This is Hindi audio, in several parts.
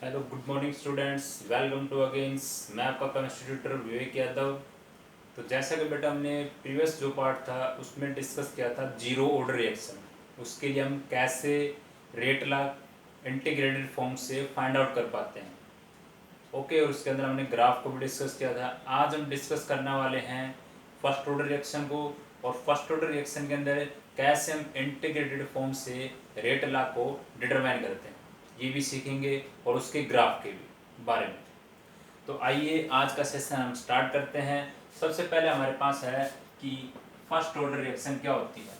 Hello good morning students, welcome to अगेंस। मैं आपका केमिस्ट्री ट्यूटर विवेक यादव। तो जैसा कि बेटा हमने प्रीवियस जो पार्ट था उसमें डिस्कस किया था जीरो ऑर्डर रिएक्शन। उसके लिए हम कैसे रेट ला इंटीग्रेटेड फॉर्म से फाइंड आउट कर पाते हैं। ओके, और उसके अंदर हमने ग्राफ को भी डिस्कस किया था। आज हम डिस्कस करने वाले हैं फर्स्ट ऑर्डर रिएक्शन को, और फर्स्ट ऑर्डर रिएक्शन के अंदर कैसे हम इंटीग्रेटेड फॉर्म से रेट ला को डिटरमाइन करते हैं, ये भी सीखेंगे, और उसके ग्राफ के भी बारे में। तो आइए आज का सेशन हम स्टार्ट करते हैं। सबसे पहले हमारे पास है कि फर्स्ट ऑर्डर रिएक्शन क्या होती है।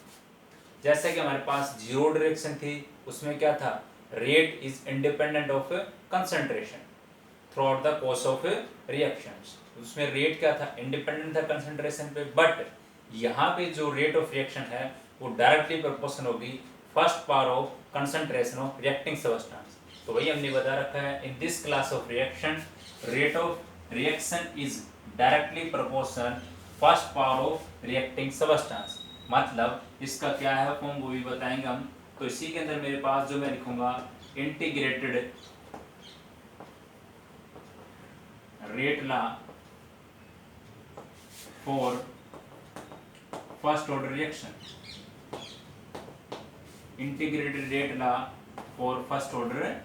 जैसे कि हमारे पास जीरो ऑर्डर रिएक्शन थी, उसमें क्या था, rate is independent of concentration through out the course of reactions. उसमें रेट क्या था, इंडिपेंडेंट था कंसंट्रेशन पे, बट यहाँ पे जो रेट ऑफ रिएक्शन है वो डायरेक्टली प्रोपोर्शनल होगी first power of concentration of reacting substance. तो वही हमने बता रखा है, in this class of reaction rate of reaction is directly proportional first power of reacting substance. मतलब इसका क्या है फॉर्म वो भी बताएंगे हम। तो इसी के अंदर मेरे पास जो मैं लिखूंगा integrated rate law for first order reaction, integrated rate law for first order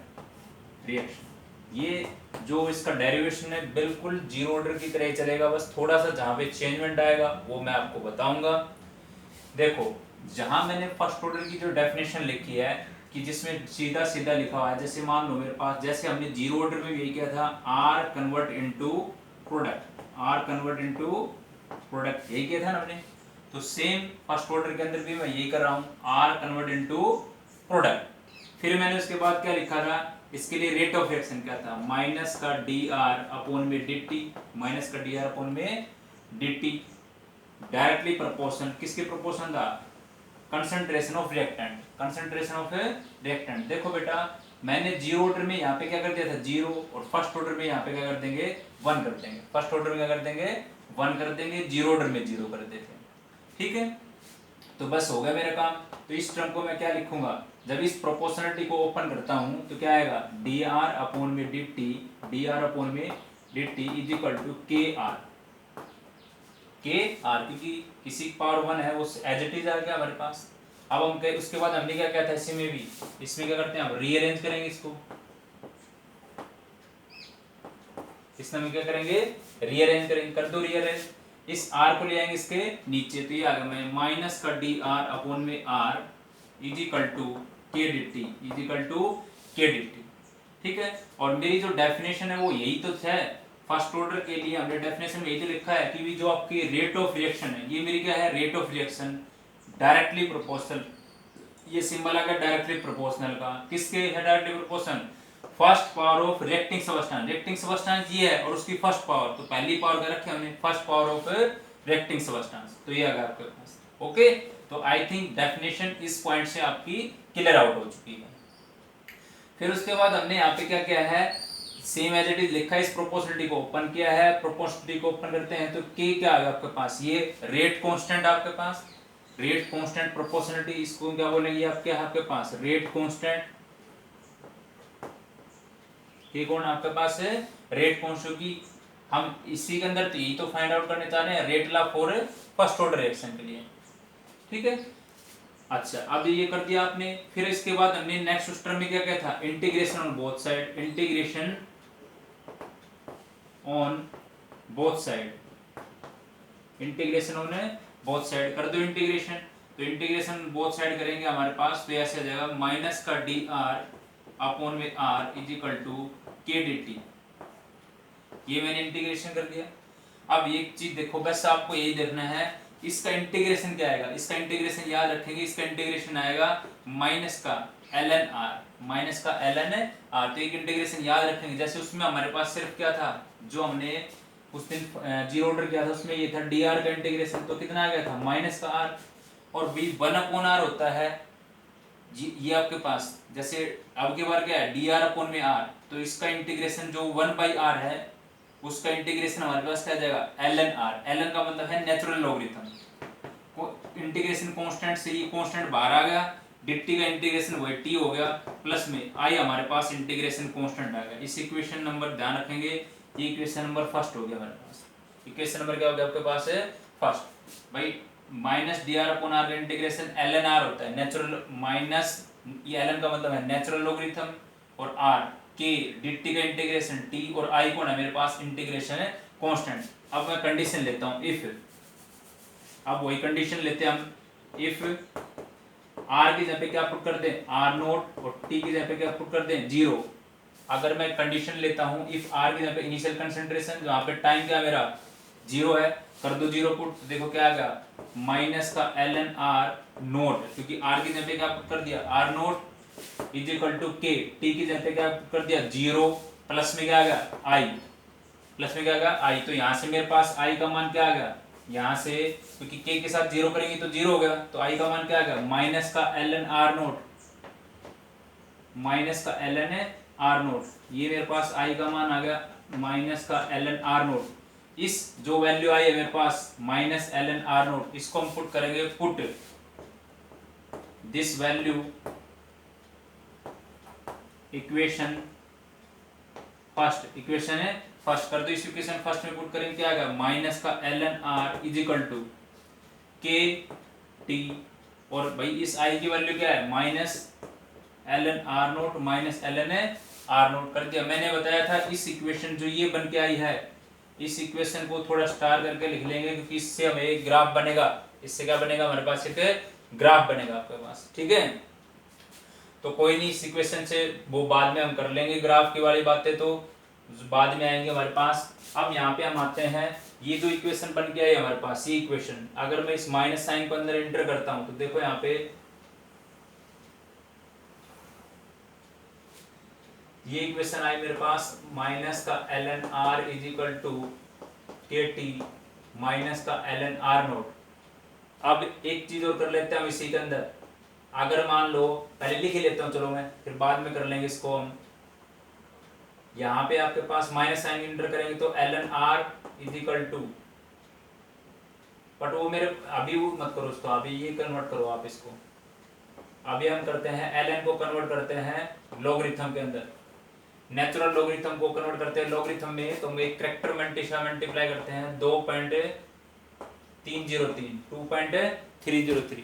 reaction. ये जो इसका डेरिवेशन है बिल्कुल जीरो ऑर्डर की तरह ही चलेगा, बस थोड़ा सा जहां पे चेंजमेंट आएगा वो मैं आपको बताऊंगा। देखो, जहां मैंने फर्स्ट ऑर्डर की जो डेफिनेशन लिखी है कि जिसमें सीधा सीधा लिखा हुआ है, जैसे मान लो मेरे पास, जैसे हमने जीरो ऑर्डर में यही किया था, R convert into product, R convert into product, यही किया था ना हमने। तो सेम फर्स्ट ऑर्डर के अंदर भी मैं यही कर रहा हूं, आर कन्वर्ट इनटू प्रोडक्ट। फिर मैंने उसके बाद क्या लिखा था, इसके लिए रेट ऑफ रिएक्शन क्या था, माइनस का डी आर अपॉन में डी टी, माइनस का डी आर अपॉन में डी टी, डायरेक्टली प्रोपोर्शनल, किसके प्रोपोर्शनल था, concentration of reactant, concentration of reactant. देखो बेटा, मैंने जीरो ऑर्डर में यहाँ पे क्या कर दिया था, जीरो, और फर्स्ट ऑर्डर में यहाँ पे क्या कर देंगे, वन कर देंगे। फर्स्ट ऑर्डर में क्या कर देंगे, वन कर देंगे, जीरो ऑर्डर में जीरो कर देते हैं। ठीक है, तो बस हो गया मेरा काम। तो इस टर्म को मैं क्या लिखूंगा, जब इस प्रोपोर्शनलिटी को ओपन करता हूं तो क्या आएगा, डी आर अपॉन में D T, D R upon में D T is equal to K R, K R, क्योंकि किसी पावर वन है वो एज इट इज आ गया हमारे पास। अब हम उसके बाद हमने क्या किया था, इसी में भी, इसमें क्या करते हैं, अब रीअरेंज करेंगे इसको। इसमें हम क्या करेंगे, रीअरेंज करेंगे, कर दो रीअरेंज। इस आर को ले आएंगे इसके नीचे, तो ये आ गया मैं माइनस का डी आर अपॉन में R is equal to K D T, is equal to K D T. ठीक है, और मेरी जो डेफिनेशन है वो यही तो है। फर्स्ट ऑर्डर के लिए हमने डेफिनेशन में यही तो लिखा है कि भी जो आपकी रेट ऑफ रिएक्शन है, ये मेरी क्या है, rate of reaction directly proportional, ये सिंबल आ गया डायरेक्टली प्रोपोर्शनल का, किसके है directly proportional, first power of reacting substance. Reacting substance ये है और उसकी फर्स्ट पावर, तो पहली पावर क्या रखी हमने, first power of reacting substance, तो ये आ गया आपके पास। ओके, तो आई थिंक डेफिनेशन इस पॉइंट से आपकी क्लियर आउट हो चुकी है। फिर उसके बाद हमने यहाँ पे क्या किया है, सेम एज इट इज लिखा है, इस प्रोपोर्शनलिटी को ओपन किया है। प्रोपोर्शनलिटी को ओपन करते हैं तो के क्या आ गया आपके पास, ये रेट कांस्टेंट आपके पास, रेट कांस्टेंट प्रोपोर्शनलिटी, इसको क्या बोलेंगे, आपके आपके पास रेट कांस्टेंट, ये कौन आपके पास है, रेट कांस्टेंट की। हम इसी के अंदर तो यही तो फाइंड आउट करने चाह रहे हैं, rate law for first order reaction के लिए। ठीक है, अच्छा, अब ये कर दिया आपने। फिर इसके बाद हमने नेक्स्ट टर्म में क्या किया था, integration on both side, integration on both side, integration on both side कर दो इंटीग्रेशन। तो इंटीग्रेशन बोथ साइड करेंगे हमारे पास, तो ऐसे आ जाएगा माइनस का डी आर अपॉन में R is equal to K D T, ये मैंने इंटीग्रेशन कर दिया। अब एक चीज देखो, बस आपको यही देखना है, इसका इंटीग्रेशन क्या आएगा, इसका इंटीग्रेशन याद रखेंगे, इसका इंटीग्रेशन आएगा माइनस का एल एन आर, माइनस का एल एन आर। तो एक इंटीग्रेशन याद रखेंगे, जैसे उसमें हमारे पास सिर्फ क्या था, जो हमने उस दिन जीरो ऑर्डर किया था उसमें ये था डी आर का इंटीग्रेशन, तो कितना आ गया था, माइनस का आर, और बी वन अपॉन आर होता है ये आपके पास। जैसे अब की बार क्या है, डी आर अपॉन में आर, तो इसका इंटीग्रेशन जो वन बाई आर है उसका इंटीग्रेशन हमारे पास क्या आ जाएगा, L N R. L N का मतलब है नेचुरल लॉगरिथम, इंटीग्रेशन कांस्टेंट से ये कांस्टेंट बाहर आ गया, dt का इंटीग्रेशन वही t हो गया प्लस में i हमारे पास इंटीग्रेशन कांस्टेंट आ गया। इस इक्वेशन नंबर ध्यान रखेंगे, ये इक्वेशन नंबर फर्स्ट हो गया हमारे पास। इक्वेशन नंबर क्या हो गया आपके पास है फर्स्ट भाई। Minus D R upon R का इंटीग्रेशन ln r होता है नेचुरल, माइनस ये ln का मतलब है नेचुरल लॉगरिथम, और r के dt का इंटीग्रेशन t और i कौन है मेरे पास इंटीग्रेशन है कांस्टेंट। अब मैं कंडीशन लेता हूं इफ, अब वही कंडीशन लेते हैं हम, इफ r की जगह पे क्या पुट कर दें r नोट और t की जगह पे क्या पुट कर दें 0। अगर मैं कंडीशन लेता हूं इफ r की जगह पे इनिशियल कंसंट्रेशन जहां पे टाइम क्या मेरा 0 है, कर दो 0 पुट, देखो क्या आ गया माइनस का ln r नोट, क्योंकि r की जगह पे क्या पुट कर दिया r naught is equal to K, t की जगह पे क्या पुट कर दिया 0, प्लस में क्या आ गया i, प्लस में क्या आ गया i। तो यहां से मेरे पास i का मान क्या आ गया, यहां से क्योंकि k के साथ 0 करेंगे तो 0 हो गया, तो i का मान क्या आ गया माइनस का ln r नोट, माइनस का ln है r नोट, ये मेरे पास i का मान आ गया माइनस का ln r नोट। इस जो वैल्यू आई है मेरे पास माइनस ln r नोट, इसको हम पुट करेंगे, put this value equation first, equation है फर्स्ट, कर दो इस इक्वेशन फर्स्ट में पुट करेंगे क्या आ गया माइनस का ln r is equal to के टी, और भाई इस i की वैल्यू क्या है minus ln r naught minus ln r naught कर दिया। मैंने बताया था इस इक्वेशन जो ये बन के आई है, इस इक्वेशन को थोड़ा स्टार करके लिख लेंगे, क्योंकि इससे हमें एक ग्राफ बनेगा, इससे क्या बनेगा हमारे पास एक ग्राफ बनेगा आपके पास, ठीक है। तो कोई नहीं, इस इक्वेशन से वो बाद में हम कर लेंगे, ग्राफ की वाली बातें तो बाद में आएंगे हमारे पास। अब यहाँ पे हम आते हैं, ये जो इक्वेशन बन के आई हमारे पास, ये इक्वेशन अगर मैं इस माइनस साइन को अंदर एंटर करता हूं तो देखो यहाँ पे ये इक्वेशन आई मेरे पास माइनस का ln r is equal to के टी माइनस का ln r नोट। अब एक चीज और कर लेते हैं हम इसी के अंदर, अगर मान लो पहले लिख ही लेता हूं, चलो मैं फिर बाद में कर लेंगे इसको हम। यहाँ पे आपके पास माइनस साइन एंटर करेंगे तो ln r is equal to, but वो मेरे अभी वो मत करो उसको, अभी ये कन्वर्ट करो आप इसको। अभी हम करते हैं ln को कन्वर्ट करते हैं लॉगरिथम के अंदर, नेचुरल लॉगरिथम को कन्वर्ट करते हैं लॉगरिथम में, तो हम एक करैक्टर मल्टीप्लाई करते हैं 2.303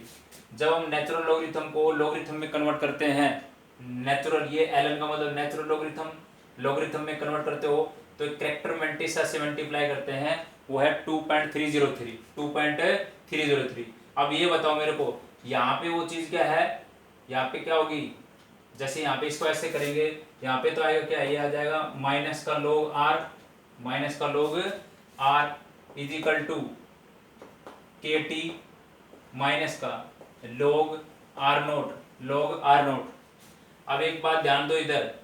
जब हम नेचुरल लॉगरिथम को लॉगरिथम में कन्वर्ट करते हैं, नेचुरल ये ln का मतलब नेचुरल लॉगरिथम में कन्वर्ट करते हो तो एक करैक्टर मल्टीसा से मल्टीप्लाई करते हैं, वो है 2.303। अब ये बताओ मेरे को यहाँ पे वो चीज क्या है, यहाँ पे क्या होगी, जैसे यहाँ पे इसको ऐसे करेंगे, यहाँ पे तो आएगा क्या, ये आ जाएगा माइनस का log r is equal to के टी माइनस का log r नोट। अब एक बात ध्यान दो, इधर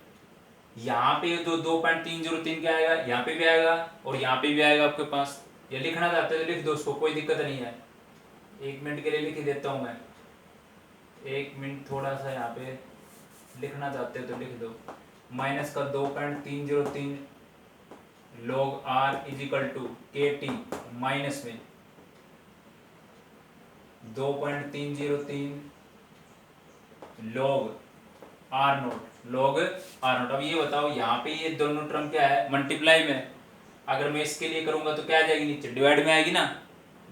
यहाँ पे जो 2.303 क्या आएगा, यहाँ पे भी आएगा और यहाँ पे भी आएगा आपके पास। ये लिखना चाहते हो तो लिख दो उसको, कोई दिक्कत नहीं है। 1 मिनट के लिए लिख देता हूँ मैं, 1 मिनट थोड़ा सा यहाँ पे लिखना चाहते हो तो लिख दो, माइनस का 2.303 log r is equal to के टी माइनस में 2.303 log r नोट। अब ये बताओ यहाँ पे ये दोनों टर्म क्या है मल्टीप्लाई में, अगर मैं इसके लिए करूंगा तो क्या आ जाएगी, नीचे डिवाइड में आएगी ना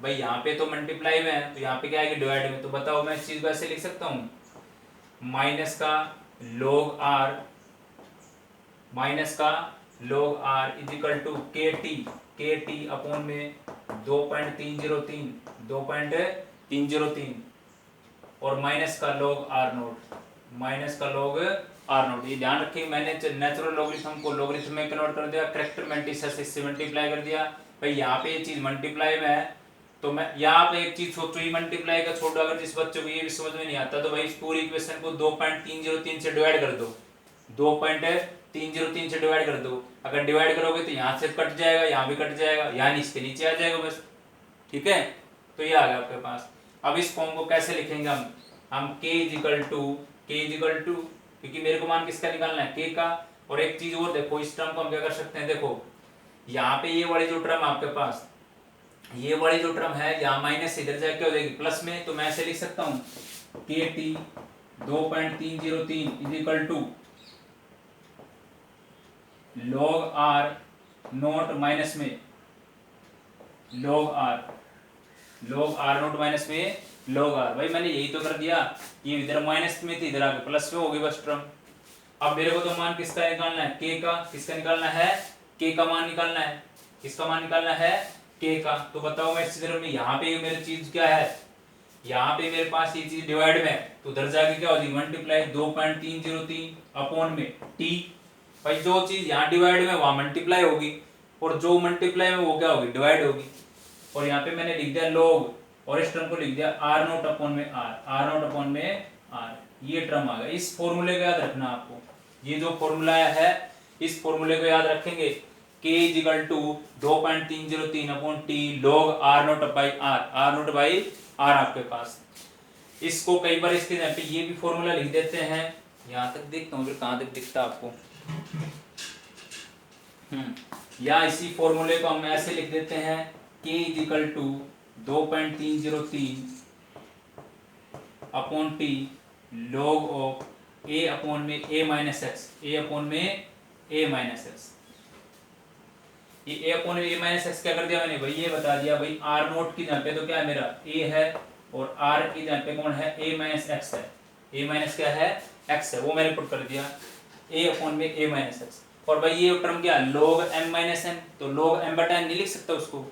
भाई, यहाँ पे तो मल्टीप्लाई में है तो यहाँ पे क्या आएगी डिवाइड में। तो बताओ मैं इस चीज को ऐसे लिख सकता हूँ, माइनस का log r is equal to के टी अपॉन में 2.303 और माइनस का log r नोट। ये ध्यान रखिए, मैंने नेचुरल लॉगरिथम को लॉगरिथम में कन्वर्ट कर दिया, करैक्टर मल्टीसा से इससे मल्टीप्लाई कर दिया भाई। यहाँ पे ये चीज मल्टीप्लाई में है तो मैं यहाँ पे एक चीज सोचो, ये मल्टीप्लाई का छोड़ो, अगर जिस बच्चों को ये भी समझ में नहीं आता तो भाई इस पूरी इक्वेशन को 2.303 से डिवाइड कर दो, 2.303 से डिवाइड कर दो। अगर डिवाइड करोगे तो यहाँ से कट जाएगा, यहाँ भी कट जाएगा, यानी इसके नीचे आ जाएगा बस, ठीक है। तो ये आ गया आपके पास। अब इस फॉर्म को कैसे लिखेंगे हम k इज इक्वल टू, क्योंकि मेरे को मान किसका निकालना है k का। और एक चीज और देखो, इस टर्म को हम क्या कर सकते हैं, देखो यहाँ पे ये वाली जो टर्म आपके पास, ये वाली जो टर्म है यहाँ माइनस से इधर जाके क्या हो जाएगी प्लस में, तो मैं ऐसे लिख सकता हूँ k t 2.303 is equal to log r naught minus में log r नोट माइनस में log r। भाई मैंने यही तो कर दिया, ये इधर माइनस में थी, इधर आके प्लस में हो गई बस टर्म। अब मेरे को तो मान किसका निकालना है, k का। किसका निकालना है, k का मान निकालना है। किसका मान निकालना है, k का। तो बताओ मैं इस तरह में यहाँ पे मेरी चीज क्या है, यहाँ पे मेरे पास ये चीज डिवाइड में, तो उधर जाके क्या होगी, मल्टीप्लाई 2.303 अपॉन में t। भाई जो चीज यहाँ डिवाइड में वहां मल्टीप्लाई होगी, और जो मल्टीप्लाई में वो क्या होगी, डिवाइड होगी। और यहाँ पे मैंने लिख दिया log, और इस टर्म को लिख दिया r नोट अपॉन में r। ये टर्म आ गया। इस फॉर्मूले को याद रखना आपको, ये जो फॉर्मूला है इस फॉर्मूले को याद रखेंगे, k is equal to 2.303 upon t log r naught by r आपके पास। इसको कई बार इसके यहाँ पे ये भी फॉर्मूला लिख देते हैं, यहाँ तक देखता हूँ फिर कहाँ तक दिखता आपको। या इसी फॉर्मूले को हम ऐसे लिख देते हैं, k is equal to 2.303 upon t log of a upon में a minus x, a upon में a माइनस एक्स। ये a अपॉन में a माइनस एक्स क्या कर दिया मैंने, भाई ये बता दिया। भाई r नोट की जगह पे तो क्या है मेरा a है, और r की जगह पे कौन है, a माइनस एक्स है। a माइनस क्या है, x है, वो मैंने पुट कर दिया a अपॉन में a माइनस एक्स। और भाई ये टर्म क्या, log m माइनस n, तो log m बटा n नहीं लिख सकता उसको,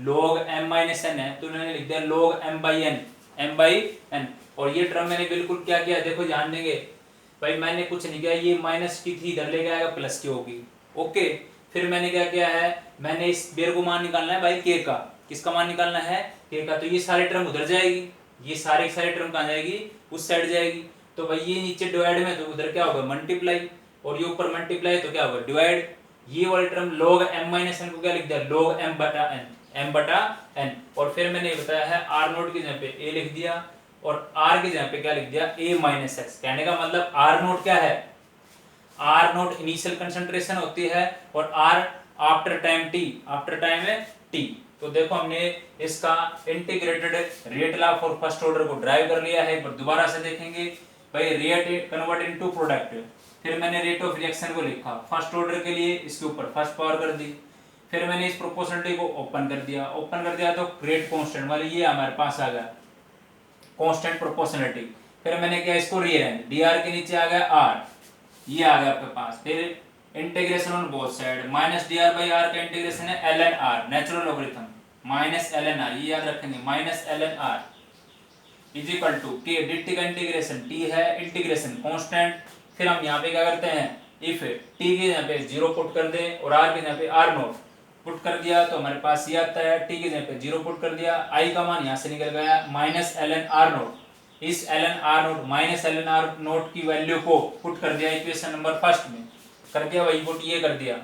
log m माइनस n है तो मैंने लिख दिया log m बाई n। और ये टर्म मैंने बिल्कुल क्या किया, देखो ध्यान देंगे भाई, मैंने कुछ नहीं किया, ये माइनस की थी इधर लेके आएगा प्लस की होगी, ओके। फिर मैंने क्या किया है, मैंने इस बेर को मान निकालना है भाई k का। किसका मान निकालना है, k का। तो ये सारे टर्म उधर जाएगी, ये सारे टर्म कहाँ जाएगी, उस साइड जाएगी। तो भाई ये नीचे डिवाइड में, तो उधर क्या होगा मल्टीप्लाई, और ये ऊपर मल्टीप्लाई तो क्या होगा डिवाइड। ये वाले term log m minus n को क्या लिख दिया, log m बटा n। और फिर मैंने ये बताया है r नोट की जगह पे a लिख दिया, और r की जगह पे क्या लिख दिया, a माइनस एक्स। कहने का मतलब r नोट क्या है, r नोट इनिशियल कंसंट्रेशन होती है, और r आफ्टर टाइम t। तो देखो हमने इसका integrated rate law for first order को ड्राइव कर लिया है। एक बार दोबारा से देखेंगे भाई, रेट कन्वर्ट इनटू प्रोडक्ट। फिर मैंने रेट ऑफ रिएक्शन को लिखा फर्स्ट ऑर्डर के लिए, इसके ऊपर फर्स्ट पावर कर दी। फिर मैंने इस प्रोपोर्शनलिटी को ओपन कर दिया तो रेट कांस्टेंट वाली ये हमारे पास आ गया कांस्टेंट प्रोपोर्शनलिटी। फिर मैंने क्या, इसको रीअरेंज, dr के नीचे आ गया r, ये आ गया आपके पास। फिर integration on both side, minus dr by r का इंटीग्रेशन है ln r, natural logarithm minus ln r, ये याद रखेंगे minus ln r is equal to k dt का इंटीग्रेशन, t है इंटीग्रेशन कांस्टेंट। फिर हम यहाँ पे क्या करते हैं, इफ t के यहाँ पे 0 पुट कर दें और r के यहाँ पे r नोट पुट कर दिया, तो हमारे पास ये आता है, t के यहाँ पे 0 पुट कर दिया, i का मान यहाँ से निकल गया माइनस ln r नोट। इस ln r naught minus ln r note की वैल्यू को पुट कर दिया इक्वेशन नंबर फर्स्ट में, कर दिया वही पुट, ये कर दिया।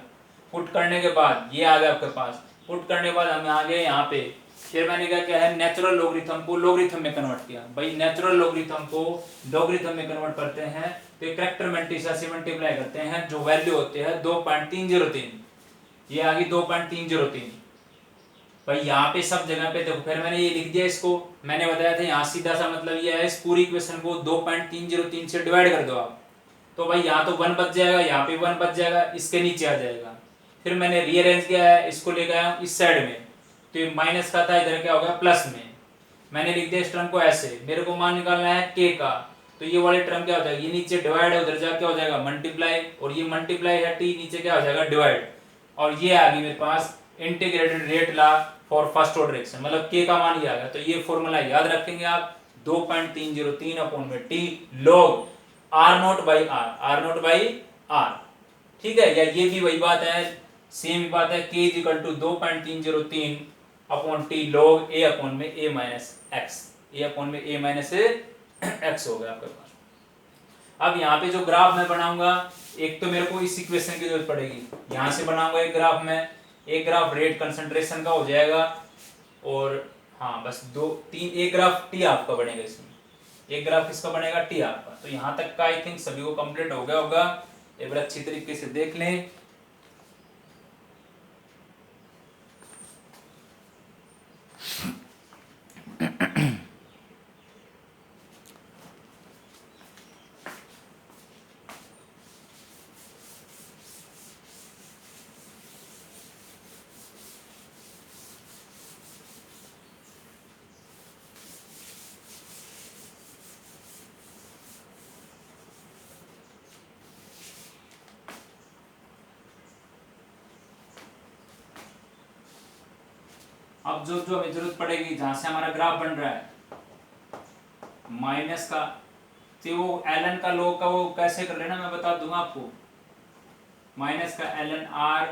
पुट करने के बाद ये आ गया आपके पास, पुट करने के बाद हम आ गए यहाँ पे। फिर मैंने क्या किया है, नेचुरल लॉगरिथम को लॉगरिथम में कन्वर्ट किया। भाई नेचुरल लॉगरिथम को लॉगरिथम में कन्वर्ट करते हैं तो एक कैरेक्टर मल्टीप्लाई से मल्टीप्लाई करते हैं, जो वैल्यू होते हैं 2.303, ये आ गई 2.303। भाई यहाँ पे सब जगह पे देखो, फिर मैंने ये लिख दिया, इसको मैंने बताया था यहाँ सीधा सा मतलब ये है, इस पूरी इक्वेशन को 2.303 से डिवाइड कर दो आप, तो भाई यहाँ तो 1 बच जाएगा, यहाँ पे 1 बच जाएगा, इसके नीचे आ जाएगा। फिर मैंने रीअरेंज किया है, इसको लेकर आया इस साइड में, तो ये माइनस का था, इधर क्या होगा प्लस में। मैंने लिख दिया इस टर्म को ऐसे, मेरे को मान निकालना है k का, तो ये वाले टर्म क्या हो जाएगा, ये नीचे डिवाइड है, उधर जाके क्या हो जाएगा मल्टीप्लाई, और ये मल्टीप्लाई है t, नीचे क्या हो जाएगा डिवाइड। और ये आ गई मेरे पास integrated rate law for first order reaction, मतलब k का मान ये आ गया। तो ये फॉर्मूला याद रखेंगे आप, 2.303 अपॉन में t log r naught by r, ठीक है। या ये भी वही बात है, सेम बात है, k is equal to 2.303 upon t log a upon में a minus x, a upon में a माइनस एक्स हो गया आपके पास। अब यहाँ पे जो ग्राफ मैं बनाऊंगा, एक तो मेरे को इस इक्वेशन की जरूरत पड़ेगी, यहाँ से बनाऊंगा एक ग्राफ में, एक ग्राफ रेट कंसंट्रेशन का हो जाएगा, और हाँ बस दो तीन, एक ग्राफ टी आपका बनेगा इसमें, एक ग्राफ किसका बनेगा, टी आपका। तो यहाँ तक का आई थिंक सभी को कंप्लीट हो गया होगा, एक बार अच्छी तरीके से देख लें। अब जो जो हमें जरूरत पड़ेगी, जहां से हमारा ग्राफ बन रहा है माइनस का, तो वो एल का लॉग का वो कैसे कर लेना मैं बता दूंगा आपको। माइनस का ln r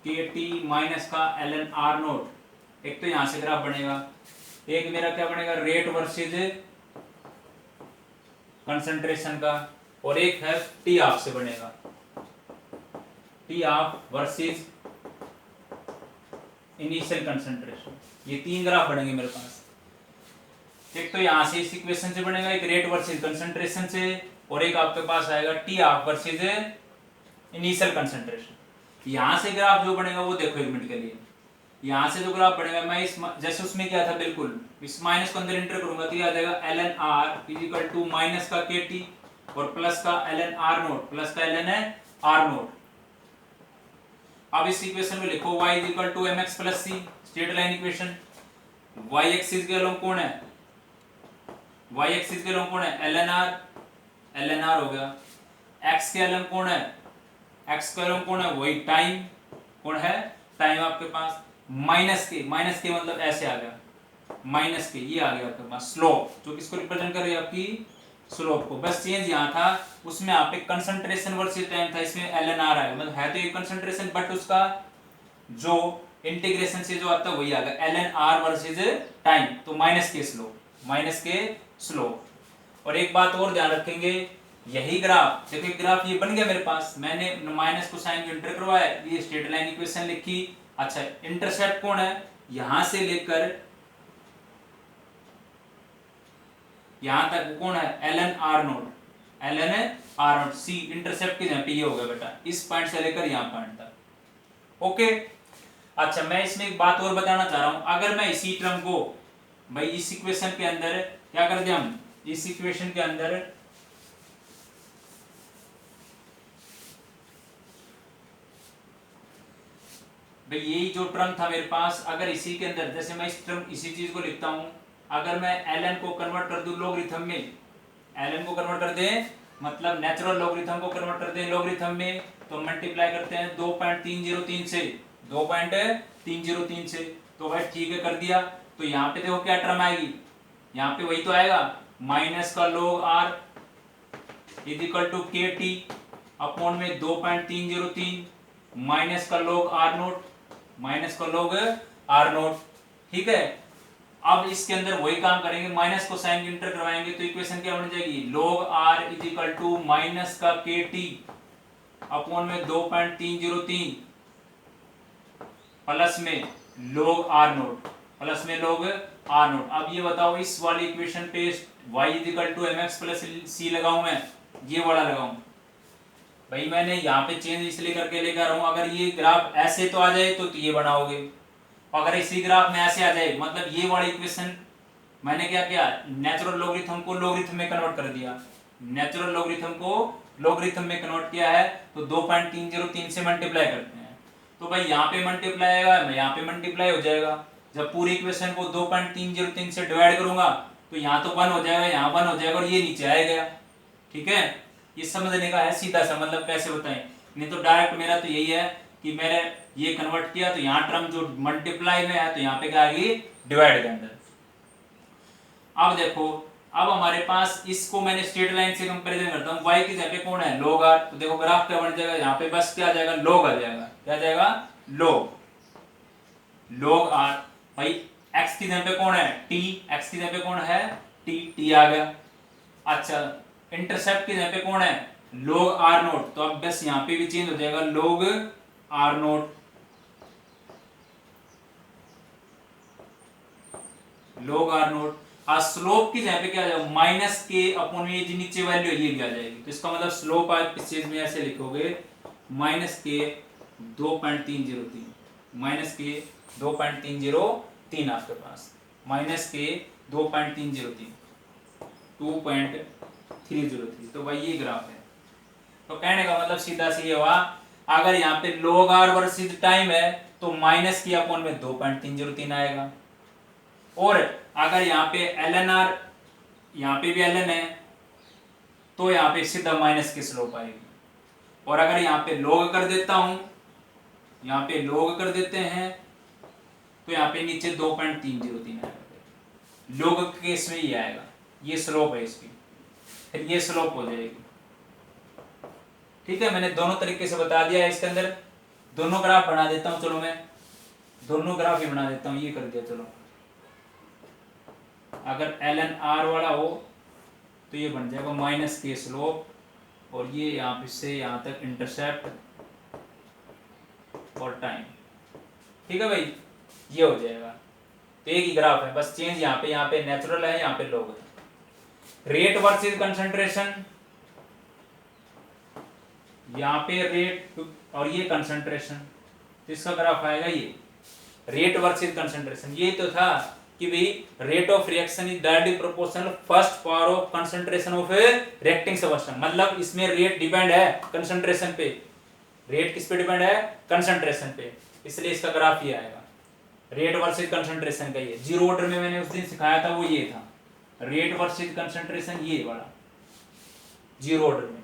के टी माइनस का ln r नोट। एक तो यहां से ग्राफ बनेगा, एक मेरा क्या बनेगा रेट वर्सेज कंसंट्रेशन का, और एक है टी ऑफ से बनेगा, T of versus initial concentration. ये तीन ग्राफ बनेंगे मेरे पास। एक तो यहां से इस इक्वेशन से बनेगा, एक रेट वर्सेज कंसंट्रेशन से, और एक आपके पास आएगा T of versus initial concentration. यहां से ग्राफ जो बनेगा वो देखो एक मिनट के लिए, यहां से जो ग्राफ बनेगा मैं इस जैसे उसमें क्या था बिल्कुल इस माइनस को अंदर एंटर करूंगा तो ये आ जाएगा ln r equal to minus का kt और प्लस का ln r नोट, प्लस का ln है r नोट। अब इस इक्वेशन में लिखो y equal to mx plus c, straight line equation. y axis के अलॉन्ग कौन है, y एक्सिस के अलॉन्ग कौन है ln r हो गया। x के अलॉन्ग कौन है, x के अलॉन्ग कौन है वही टाइम, कौन है टाइम आपके पास। माइनस के मतलब ऐसे आ गया, माइनस के ये आ गया आपके पास स्लोप, जो किसको रिप्रेजेंट कर रही है आपकी स्लोप को। बस चेंज यहाँ था, उसमें आप एक कंसंट्रेशन वर्सेस टाइम था, इसमें ln r आएगा, मतलब है तो ये कंसंट्रेशन बट उसका जो इंटीग्रेशन से जो आता है वही आ गया ln r वर्सेस टाइम, तो माइनस के स्लोप। और एक बात और ध्यान रखेंगे, यही ग्राफ देखो ग्राफ ये बन गया मेरे पास, मैंने माइनस को साइन इंटर करवाया, ये स्ट्रेट लाइन इक्वेशन लिखी। अच्छा इंटरसेप्ट कौन है, यहां से लेकर यहां तक कौन है ln r note c intercept के जहां पे ये हो गया बेटा, इस पॉइंट से लेकर यहां पॉइंट तक। ओके अच्छा मैं इसमें एक बात और बताना चाह रहा हूं, अगर मैं इसी टर्म को भाई इस इक्वेशन के अंदर क्या कर दिया हम, इस इक्वेशन के अंदर भाई यही जो टर्म था मेरे पास, अगर इसी के अंदर जैसे मैं इस टर्म इसी चीज को लिखता हूं, अगर मैं ln को कन्वर्ट कर दूं लॉगरिथम में, ln को कन्वर्ट कर दें मतलब नेचुरल लॉगरिथम को कन्वर्ट कर दें लॉगरिथम में, तो मल्टीप्लाई करते हैं 2.303 से, 2.303 से, तो भाई ठीक है कर दिया। तो यहाँ पे देखो क्या टर्म आएगी, यहाँ पे वही तो आएगा माइनस का log r is equal to के टी अपॉन में 2.303 माइनस का log r नोट, माइनस का log r नोट। ठीक है अब इसके अंदर वही काम करेंगे, माइनस को साइन इंटर करवाएंगे तो इक्वेशन क्या बन जाएगी log r is equal to minus का के टी अपॉन में 2.303 प्लस में log r नोट, प्लस में log r नोट। अब ये बताओ इस वाली इक्वेशन पे y is equal to mx plus c लगाऊं मैं, ये वाला लगाऊं भाई, मैंने यहाँ पे चेंज इसलिए करके लेकर हूं, अगर ये ग्राफ ऐसे तो आ जाए तो ये बनाओगे, अगर इसी ग्राफ में ऐसे आ जाए मतलब ये वाली इक्वेशन मैंने क्या किया नेचुरल लॉगरिथम को लॉगरिथम में कन्वर्ट कर दिया, नेचुरल लॉगरिथम को लॉगरिथम में कन्वर्ट किया है तो 2.303 से मल्टीप्लाई करते हैं, तो भाई यहाँ पे मल्टीप्लाई आएगा यहाँ पे मल्टीप्लाई हो जाएगा। जब पूरी इक्वेशन को 2.303 से डिवाइड करूंगा तो यहाँ तो 1 हो जाएगा, यहाँ 1 हो जाएगा और ये नीचे आएगा। ठीक है ये समझने का है सीधा सा, मतलब कैसे बताएं, नहीं तो डायरेक्ट मेरा तो यही है कि मैंने ये कन्वर्ट किया तो यहाँ टर्म जो मल्टीप्लाई में है तो यहाँ पे क्या आएगी डिवाइड के अंदर। अब देखो अब हमारे पास इसको मैंने स्ट्रेट लाइन से कंपैरिजन करता हूँ, y की जगह पे कौन है log r, तो देखो ग्राफ क्या बन जाएगा यहाँ पे बस क्या आ जाएगा log आ जाएगा, क्या आ जाएगा log r। भाई x की जगह पे कौन है t, x की जगह पे कौन है t आ गया। अच्छा इंटरसेप्ट की जगह पे कौन है log r नोट, तो अब बस यहाँ पे भी चेंज हो जाएगा log r note, log r note. आज स्लोप की जगह पे क्या आ जाएगा माइनस के अपॉन में ये जो नीचे वैल्यू है ये भी आ जाएगी, तो इसका मतलब स्लोप आज इस चीज में ऐसे लिखोगे माइनस के 2.303, माइनस के 2.303 आपके पास, माइनस के 2.303 2.303, तो भाई ये ग्राफ है। तो कहने का मतलब सीधा सी ये हुआ, अगर यहाँ पे log r वर्सेस टाइम है तो माइनस की अपॉन में 2.303 आएगा, और अगर यहाँ पे ln r यहाँ पे भी ln है तो यहाँ पे सीधा माइनस की स्लोप आएगी, और अगर यहाँ पे log कर देता हूं, यहाँ पे log कर देते हैं तो यहाँ पे नीचे 2.303 आएगा। लोग के केस में ये आएगा, ये स्लोप है इसकी, फिर ये स्लोप हो जाएगी। ठीक है, मैंने दोनों तरीके से बता दिया है। इसके अंदर दोनों ग्राफ बना देता हूं, चलो मैं दोनों ग्राफ ही बना देता हूं, ये कर दिया। चलो अगर ln r वाला हो तो ये बन जाएगा माइनस के स्लोप, और ये यहाँ से यहाँ तक इंटरसेप्ट और टाइम। ठीक है भाई, ये हो जाएगा। तो एक ही ग्राफ है, बस चेंज यहाँ पे नेचुरल है, यहाँ पे लोग है। रेट वर्सेस कंसंट्रेशन, यहाँ पे रेट और ये कंसंट्रेशन, तो इसका ग्राफ आएगा ये रेट वर्सेस कंसंट्रेशन। ये तो था कि भाई rate of reaction is directly proportional first power of concentration of A reacting substance. मतलब इसमें रेट डिपेंड है कंसंट्रेशन पे। रेट किस पे डिपेंड है? कंसंट्रेशन पे, इसलिए इसका ग्राफ ये आएगा रेट वर्सेस कंसंट्रेशन का। ये जीरो ऑर्डर में मैंने उस दिन सिखाया था, वो ये था रेट वर्सेस कंसंट्रेशन, ये वाला जीरो ऑर्डर में।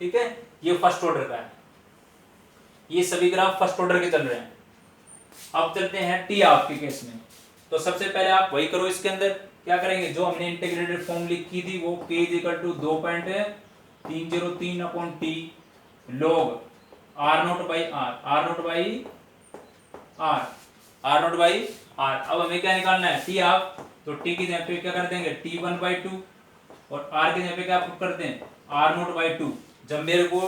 ठीक है, ये फर्स्ट ऑर्डर का है, ये सभी ग्राफ फर्स्ट ऑर्डर के चल रहे हैं। अब चलते हैं टी हाफ के केस में। तो सबसे पहले आप वही करो, इसके अंदर क्या करेंगे, जो हमने इंटीग्रेटेड फॉर्म लिखी थी वो k = 2.303/t log r0/r। अब हमें क्या निकालना है? T half. तो टी की जगह पे क्या कर देंगे? t1/2, और r की जगह पे क्या कर दें? r0/2। जब मेरे को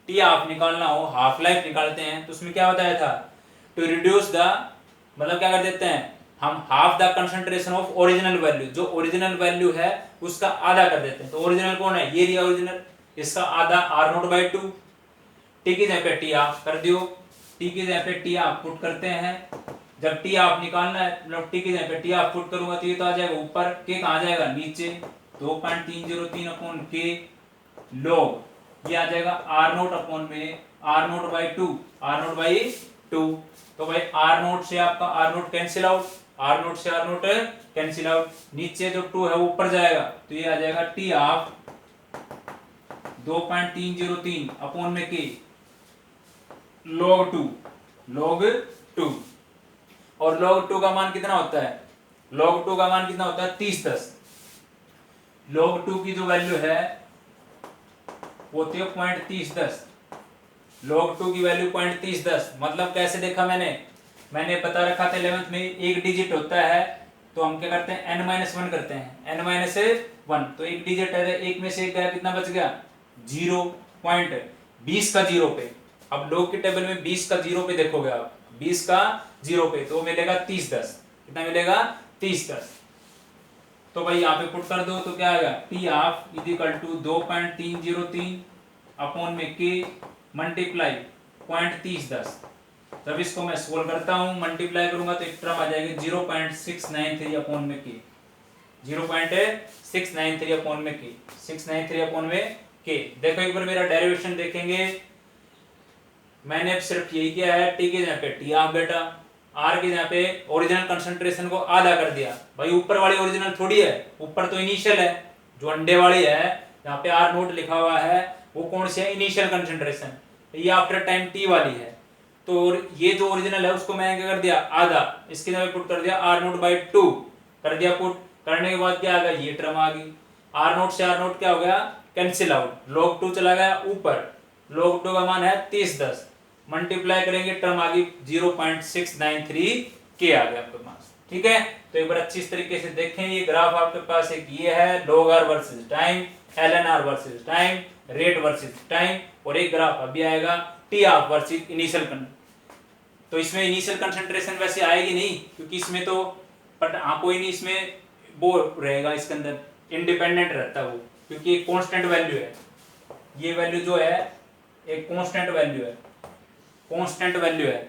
टी हाफ निकालना हो, हाफ लाइफ निकालते हैं, तो उसमें क्या बताया था? टू रिड्यूस द, मतलब क्या कर देते हैं हम, half the concentration of original value. जो ओरिजिनल वैल्यू है उसका आधा कर देते हैं। तो ओरिजिनल कौन है? ये रिया ओरिजिनल, इसका आधा r0/2। टी की जगह पे टी हाफ कर दियो, टी की जगह पे टी हाफ पुट करते हैं। जब टी हाफ निकालना है, मतलब टी की जगह पे टी हाफ पुट करूंगा तो ये तो आ जाएगा ऊपर, के कहां जाएगा? नीचे। 2.303/k log, ये आ जाएगा r0/2। तो भाई r0 से आपका r0 कैंसिल आउट, r0 से r0 कैंसिल आउट, नीचे जो 2 है वो ऊपर जाएगा, तो ये आ जाएगा टी हाफ 2.303/k log 2। और log 2 का मान कितना होता है? log 2 का मान कितना होता है? 3010। log 2 की जो वैल्यू है वो होती है 0.3010। log 2 की वैल्यू 0.3010। मतलब कैसे देखा मैंने बता रखा था 11th में, एक डिजिट होता है तो हम क्या करते हैं? n-1 करते हैं, n-1। तो एक डिजिट है, एक में से एक गया, कितना बच गया? 0.20 का 0 पे। अब log के टेबल में 20 का 0 पे देखोगे आप, 20 का 0 पे, तो मिलेगा 3010। कितना मिलेगा? 3010। तो भाई यहाँ पे पुट कर दो, तो क्या आएगा? T half = 2.303/k multiply 0.3010। जब इसको मैं सोल्व करता हूँ, मल्टीप्लाई करूंगा तो एक टर्म आ जाएगी 0.693/k। 0.693/k, 693/k। देखो एक बार मेरा डेरिवेशन देखेंगे, मैंने अब सिर्फ यही किया है, टी की जगह पे टी हाफ बेटा, आर की जगह पे ओरिजिनल कंसंट्रेशन को आधा कर दिया। भाई ऊपर वाली ओरिजिनल थोड़ी है, ऊपर तो इनिशियल है, जो अंडे वाली है, यहाँ पे r0 लिखा हुआ है, वो कौन सी है? Initial concentration. ये आफ्टर टाइम टी वाली है। तो ये जो ओरिजिनल है उसको मैंने क्या कर दिया? आधा, इसकी जगह पुट कर दिया r0/2 कर दिया पुट। करने के बाद क्या आ गया? ये टर्म आ गई, r0 से r0 क्या हो गया? कैंसिल आउट, log 2 चला गया ऊपर, log 2 का मान है 3010, मल्टीप्लाई करेंगे टर्म आ गई 0.693k आ गया आपके पास। ठीक है, तो एक बार अच्छी तरीके से देखें, ये ग्राफ आपके पास एक ये है log r versus time, ln r versus time, rate versus time, और एक ग्राफ अभी आएगा टी हाफ वर्सेस इनिशियल। तो इसमें इनिशियल कंसंट्रेशन वैसे आएगी नहीं, क्योंकि इसमें तो बट हाँ कोई नहीं, इसमें वो रहेगा, इसके अंदर इंडिपेंडेंट रहता है वो, क्योंकि एक कांस्टेंट वैल्यू है। ये वैल्यू जो है एक कांस्टेंट वैल्यू है, कांस्टेंट वैल्यू है।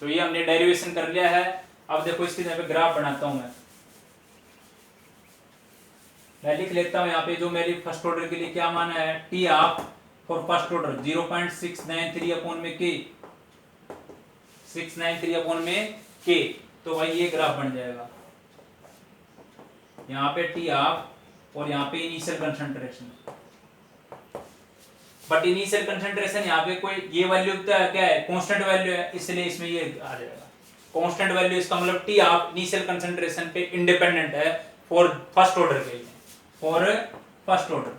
तो ये हमने डेरिवेशन कर लिया है। अब देखो इसकी जगह पे ग्राफ बनाता हूं मैं लिख लेता हूं यहाँ पे, जो मेरी फर्स्ट ऑर्डर के लिए क्या माना है? T half for first order 0.693/k, 693/k। तो भाई ये ग्राफ बन जाएगा, यहाँ पे टी हाफ और यहाँ पे initial concentration. But initial concentration यहाँ पे कोई ये वैल्यू क्या है, कांस्टेंट वैल्यू है, इसलिए इसमें ये आ जाएगा कांस्टेंट वैल्यू। इसका मतलब टी आप इनिशियल कंसंट्रेशन पे इंडिपेंडेंट है फॉर फर्स्ट ऑर्डर के लिए, फॉर फर्स्ट ऑर्डर,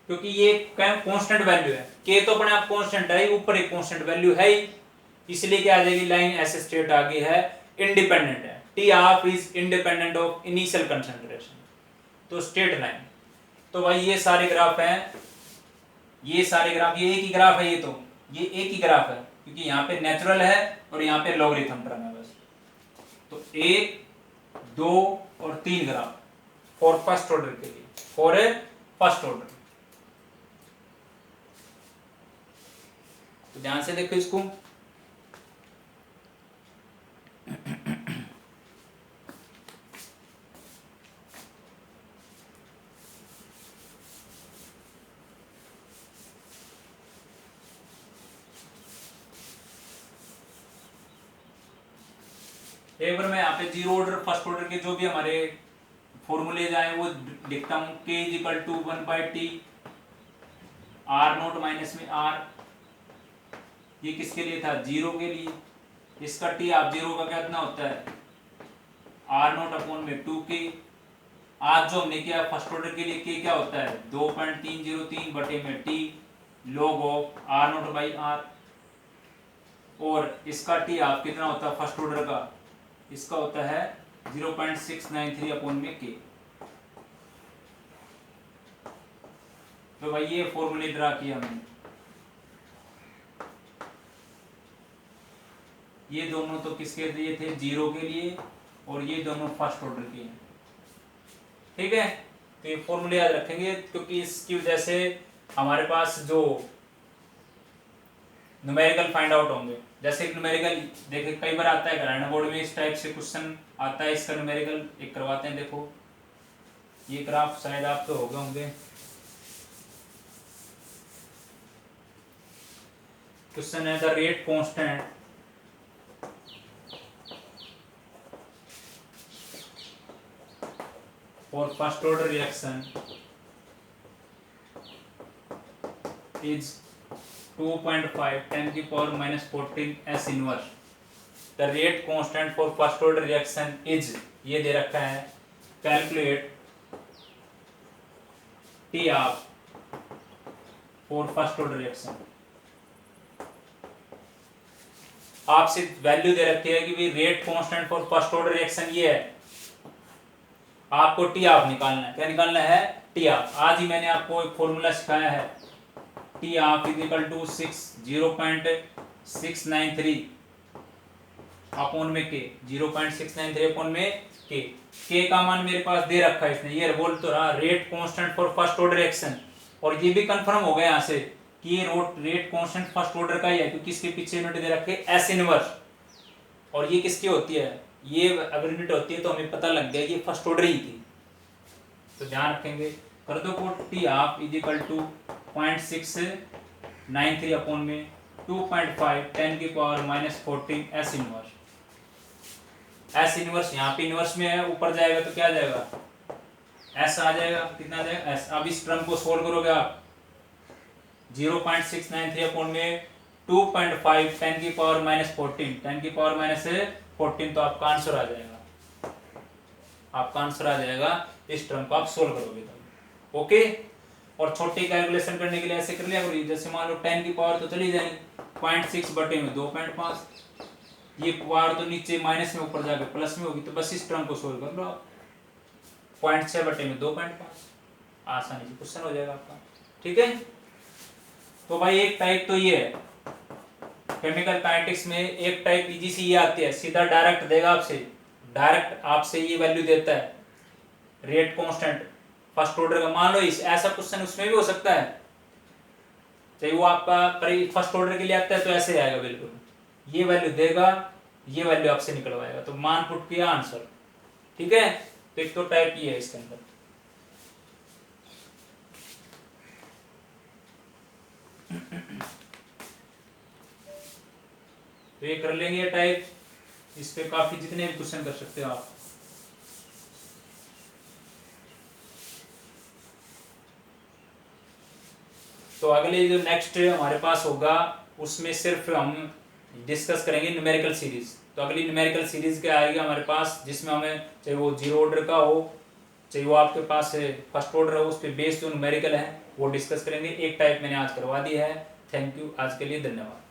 क्योंकि ये क्या कांस्टेंट वैल्यू है, के तो अपने आप कांस्टेंट है, ऊपर एक कांस्टेंट वैल्यू है ही, इसलिए क्या आ जाएगी लाइन ऐसे स्ट्रेट आगे है, इंडिपेंडेंट है, t half is independent of initial concentration, तो स्ट्रेट लाइन। तो भाई ये सारे ग्राफ हैं, ये सारे ग्राफ, ये एक ही ग्राफ है, ये एक ही ग्राफ है, क्योंकि यहाँ पे नेचुरल है और यहाँ पे लॉगरिथम टर्म है बस। तो 1, 2 और 3 ग्राफ फॉर फर्स्ट ऑर्डर के लिए, फॉर ए फर्स्ट ऑर्डर। तो ध्यान से देखो इसको, एक बार मैं यहाँ पे जीरो ऑर्डर फर्स्ट ऑर्डर के जो भी हमारे फॉर्मूले आए वो लिखता हूं, k equal to 1/t r naught minus में r, ये किसके लिए था, जीरो के लिए, इसका t आप जीरो का कितना होता है r नोट अपॉन में 2k, आज जो हमने किया फर्स्ट ऑर्डर के लिए k क्या होता है 2.303 बटे में t log of r naught by r, और इसका t आप कितना होता है फर्स्ट ऑर्डर का, इसका होता है 0.693 अपॉन में k। तो भाई ये फॉर्मूले ड्रा किया हमने, ये दोनों तो किसके लिए थे, जीरो के लिए, और ये दोनों फर्स्ट ऑर्डर के हैं, ठीक है। तो ये फॉर्मूले याद रखेंगे, क्योंकि इसकी वजह से हमारे पास जो न्यूमेरिकल फाइंड आउट होंगे, जैसे न्यूमेरिकल देखे कई बार आता है ग्राइंड बोर्ड में, इस टाइप से क्वेश्चन आता है, इसका न्यूमेरिकल एक करवाते हैं। देखो ये ग्राफ शायद आप तो हो गए होंगे, क्वेश्चन है the rate constant for first order reaction is 2.5 10 की power minus 14 S inverse. The rate constant for first order reaction is, ये दे रखा है, calculate T of for first order reaction. आपसे वैल्यू दे रखी है कि भी rate constant for first order reaction ये है, आपको टी ऑफ निकालना है। क्या निकालना है, टी ऑफ। आज ही मैंने आपको एक फॉर्मूला सिखाया है, t half is equal to 0.693 upon में के, 0.693 अपॉन में के का मान मेरे पास दे रखा है इसने, ये बोल तो रहा rate constant for first order reaction, और ये भी कंफर्म हो गया यहाँ से कि ये रेट कांस्टेंट फर्स्ट ऑर्डर का ही है, क्योंकि इसके पीछे यूनिट दे रखे एस इनवर्स, और ये किसकी होती है, ये अगर यूनिट होती है तो हमें पता लग गया ये फर्स्ट ऑर्डर ही थी। तो ध्यान रखेंगे, कर दो quote, t half is equal to 0.693 upon में 2.5 10 की power minus 14 s inverse. S inverse यहाँ पे इनवर्स में है, ऊपर जाएगा तो क्या आ जाएगा, एस आ जाएगा, कितना आ जाएगा एस। अब इस टर्म को सोल्व करोगे आप, 0.693 अपॉन में 2.5 10 की पावर माइनस 14, 10 की पावर माइनस 14, तो आपका आंसर आ जाएगा, आपका आंसर आ जाएगा। इस टर्म को आप सोल्व करोगे तो ओके। और छोटी कैलकुलेशन करने के लिए ऐसे कर लिया करो, जैसे मान लो 10 की पावर तो चली जाएगी 0.6 बटे में 2.5, ये पावर तो नीचे माइनस में ऊपर जाके प्लस में होगी, तो बस इस टर्म को सोल्व कर लो आप, 0.6 बटे में 2.5, आसानी से क्वेश्चन हो जाएगा आपका, ठीक है। तो भाई एक टाइप तो ये है केमिकल काइनेटिक्स में, एक टाइप इजी सी ये आती है, सीधा डायरेक्ट देगा आपसे, डायरेक्ट आपसे ये वैल्यू देता है रेट कांस्टेंट फर्स्ट ऑर्डर का। मान लो इस ऐसा क्वेश्चन उसमें भी हो सकता है, चाहे वो आपका फर्स्ट ऑर्डर के लिए आता है तो ऐसे आएगा बिल्कुल, ये वैल्यू देगा, ये वैल्यू आपसे निकलवाएगा, तो मान पुट किया आंसर, ठीक है। तो एक तो टाइप ये है इसके अंदर। तो ये कर लेंगे टाइप, इस पे काफी जितने भी क्वेश्चन कर सकते हो आप। तो अगले जो नेक्स्ट हमारे पास होगा उसमें सिर्फ हम डिस्कस करेंगे न्यूमेरिकल सीरीज। तो अगली न्यूमेरिकल सीरीज क्या आएगी हमारे पास, जिसमें हमें चाहे वो जीरो ऑर्डर का हो चाहे वो आपके पास फर्स्ट ऑर्डर हो, उस पर बेस्ड जो न्यूमेरिकल है वो डिस्कस करेंगे। एक टाइप मैंने आज करवा दी है। थैंक यू, आज के लिए धन्यवाद।